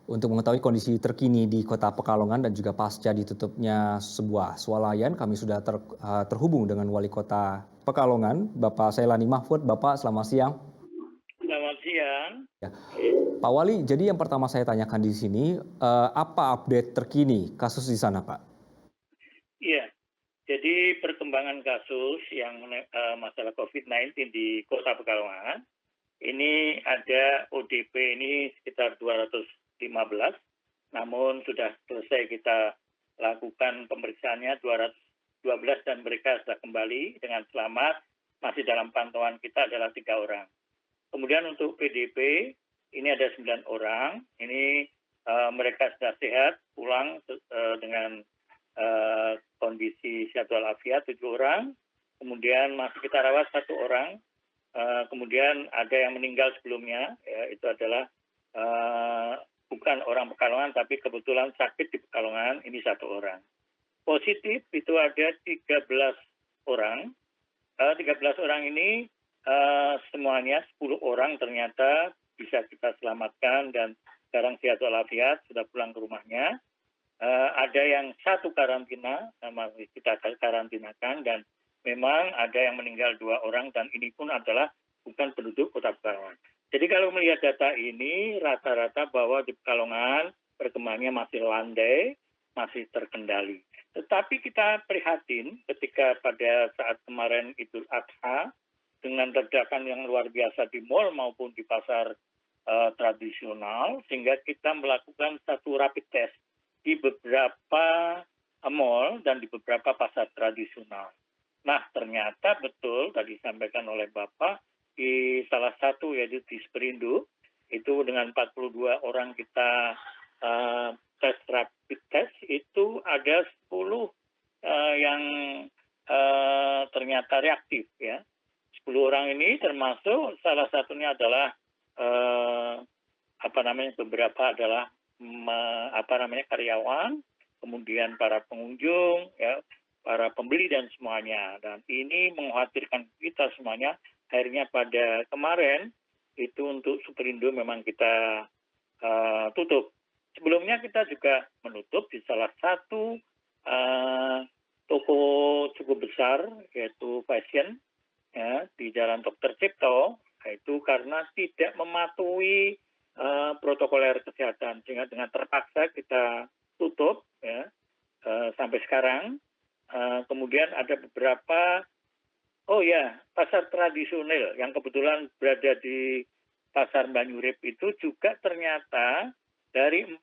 Untuk mengetahui kondisi terkini di Kota Pekalongan dan juga pasca ditutupnya sebuah swalayan, kami sudah terhubung dengan Wali Kota Pekalongan, Bapak Sailani Mahfud. Bapak, selamat siang. Selamat siang. Ya. Pak Wali, jadi yang pertama saya tanyakan di sini, apa update terkini kasus di sana, Pak? Iya, jadi perkembangan kasus yang masalah COVID-19 di Kota Pekalongan, ini ada ODP ini sekitar 215, namun sudah selesai kita lakukan pemeriksaannya 212 dan mereka sudah kembali dengan selamat. Masih dalam pantauan kita adalah 3 orang. Kemudian untuk PDP ini ada 9 orang. Ini mereka sudah sehat, pulang dengan kondisi sehat walafiat 7 orang. Kemudian masih kita rawat 1 orang. Kemudian ada yang meninggal sebelumnya, ya, itu adalah bukan orang Pekalongan tapi kebetulan sakit di Pekalongan, ini 1 orang. Positif itu ada 13 orang. 13 orang ini semuanya 10 orang ternyata bisa kita selamatkan dan sekarang sehat walafiat sudah pulang ke rumahnya. Ada yang 1 karantina, kita karantinakan, dan memang ada yang meninggal 2 orang dan ini pun adalah bukan penduduk Kota Pekalongan. Jadi kalau melihat data ini rata-rata bahwa di Pekalongan perkembangannya masih landai, masih terkendali. Tetapi kita prihatin ketika pada saat kemarin Idul Adha dengan ledakan yang luar biasa di mal maupun di pasar tradisional, sehingga kita melakukan satu rapid test di beberapa mal dan di beberapa pasar tradisional. Nah, ternyata betul tadi disampaikan oleh Bapak, di salah satu yaitu di Superindo, itu dengan 42 orang kita tes rapid test, itu ada 10 yang ternyata reaktif, ya. 10 orang ini termasuk salah satunya adalah beberapa adalah karyawan, kemudian para pengunjung, ya, para pembeli dan semuanya. Dan ini mengkhawatirkan kita semuanya. Akhirnya pada kemarin itu untuk Superindo memang kita tutup. Sebelumnya kita juga menutup di salah satu toko cukup besar yaitu fashion, ya, di Jalan Dr. Cipto, itu karena tidak mematuhi protokoler kesehatan, sehingga dengan terpaksa kita tutup, ya, sampai sekarang. Kemudian ada beberapa, pasar tradisional yang kebetulan berada di Pasar Banyurip itu juga ternyata dari 40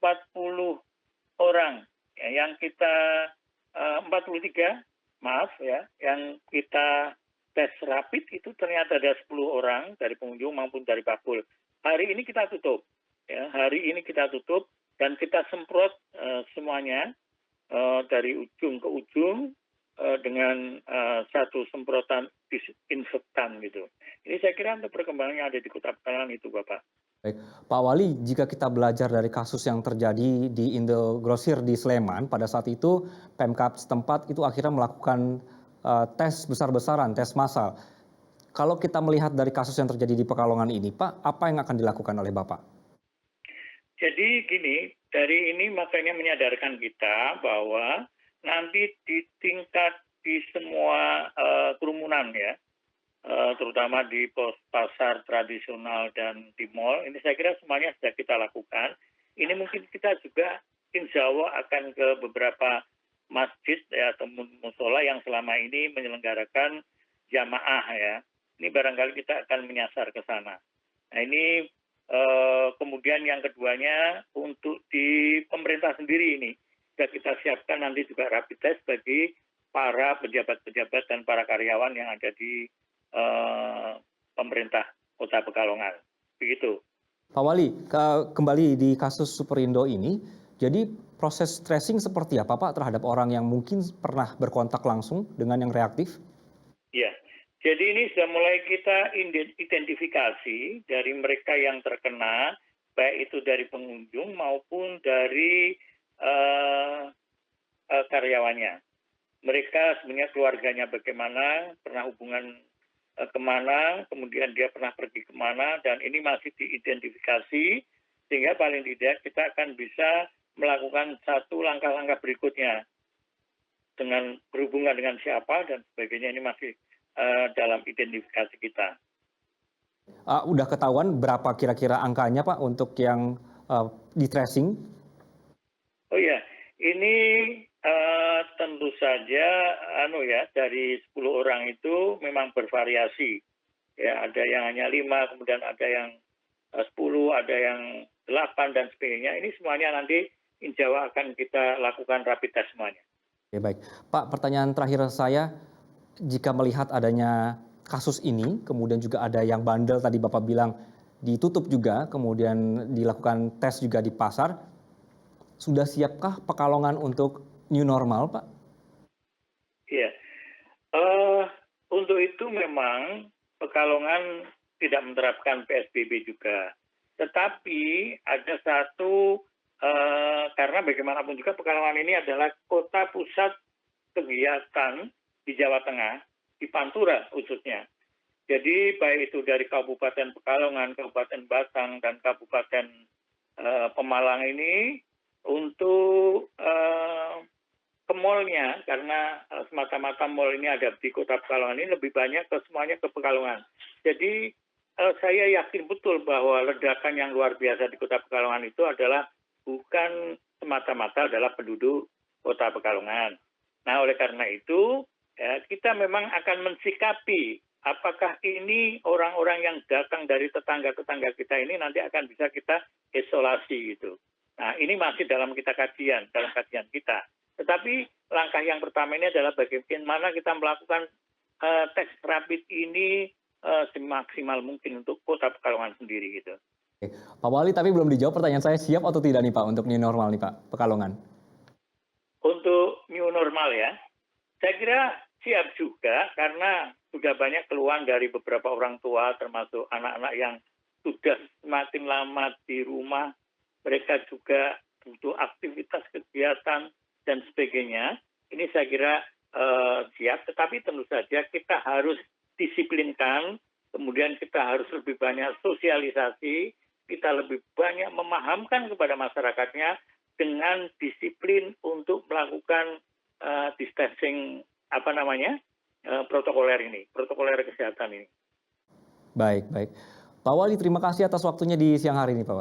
orang, ya, yang kita 43, maaf ya, yang kita tes rapid itu ternyata ada 10 orang dari pengunjung maupun dari bakul. Hari ini kita tutup, ya, dan kita semprot semuanya dari ujung ke ujung dengan satu semprotan disinfektan gitu. Ini saya kira untuk perkembangan yang ada di Kota Pekalongan itu, Bapak. Baik, Pak Wali, jika kita belajar dari kasus yang terjadi di Indogrosir di Sleman, pada saat itu Pemkab setempat itu akhirnya melakukan tes besar-besaran, tes massal. Kalau kita melihat dari kasus yang terjadi di Pekalongan ini, Pak, apa yang akan dilakukan oleh Bapak? Jadi gini, dari ini makanya menyadarkan kita bahwa nanti di tingkat di semua kerumunan, ya, terutama di pasar tradisional dan di mal, ini saya kira semuanya sudah kita lakukan. Ini mungkin kita juga insya Allah akan ke beberapa masjid, ya, atau musola yang selama ini menyelenggarakan jamaah, ya. Ini barangkali kita akan menyasar ke sana. Nah, ini kemudian yang keduanya untuk di pemerintah sendiri ini sudah kita siapkan nanti juga rapid test bagi para pejabat-pejabat dan para karyawan yang ada di pemerintah Kota Pekalongan. Begitu. Pak Wali, kembali di kasus Superindo ini, jadi proses tracing seperti apa Pak terhadap orang yang mungkin pernah berkontak langsung dengan yang reaktif? Ya, jadi ini sudah mulai kita identifikasi dari mereka yang terkena, baik itu dari pengunjung maupun dari karyawannya. Mereka sebenarnya keluarganya bagaimana, pernah hubungan kemana, kemudian dia pernah pergi kemana, dan ini masih diidentifikasi sehingga paling tidak kita akan bisa melakukan satu langkah-langkah berikutnya dengan berhubungan dengan siapa dan sebagainya ini masih dalam identifikasi kita. Udah ketahuan berapa kira-kira angkanya Pak untuk yang di tracing? Oh iya, ini tentu saja dari 10 orang itu memang bervariasi. Ya, ada yang hanya 5, kemudian ada yang 10, ada yang 8 dan sebagainya. Ini semuanya nanti insya Allah akan kita lakukan rapid test semuanya. Oke, baik. Pak, pertanyaan terakhir saya, jika melihat adanya kasus ini, kemudian juga ada yang bandel tadi Bapak bilang ditutup juga, kemudian dilakukan tes juga di pasar, sudah siapkah Pekalongan untuk new normal, Pak? Iya, untuk itu memang Pekalongan tidak menerapkan PSBB juga. Tetapi ada satu, karena bagaimanapun juga Pekalongan ini adalah kota pusat kegiatan di Jawa Tengah, di Pantura khususnya. Jadi baik itu dari Kabupaten Pekalongan, Kabupaten Batang, dan Kabupaten Pemalang ini untuk ke mall-nya, karena semata-mata mall ini ada di kota Pekalongan ini lebih banyak semuanya ke Pekalongan. Jadi saya yakin betul bahwa ledakan yang luar biasa di kota Pekalongan itu adalah bukan semata-mata adalah penduduk kota Pekalongan. Nah oleh karena itu ya, kita memang akan mensikapi apakah ini orang-orang yang datang dari tetangga-tetangga kita ini nanti akan bisa kita isolasi gitu. Nah ini masih dalam kajian kita. Tetapi langkah yang pertama ini adalah bagaimana kita melakukan tes rapid ini semaksimal mungkin untuk kota Pekalongan sendiri gitu. Oke. Pak Wali, tapi belum dijawab pertanyaan saya, siap atau tidak nih Pak untuk new normal nih Pak, Pekalongan? Untuk new normal ya, saya kira siap juga karena sudah banyak keluhan dari beberapa orang tua termasuk anak-anak yang sudah semakin lama di rumah, mereka juga butuh aktivitas kegiatan dan sebagainya. Ini saya kira siap, tetapi tentu saja kita harus disiplinkan, kemudian kita harus lebih banyak sosialisasi, kita lebih banyak memahamkan kepada masyarakatnya dengan disiplin untuk melakukan distancing protokoler kesehatan ini. Baik, baik. Pak Wali, terima kasih atas waktunya di siang hari ini Pak.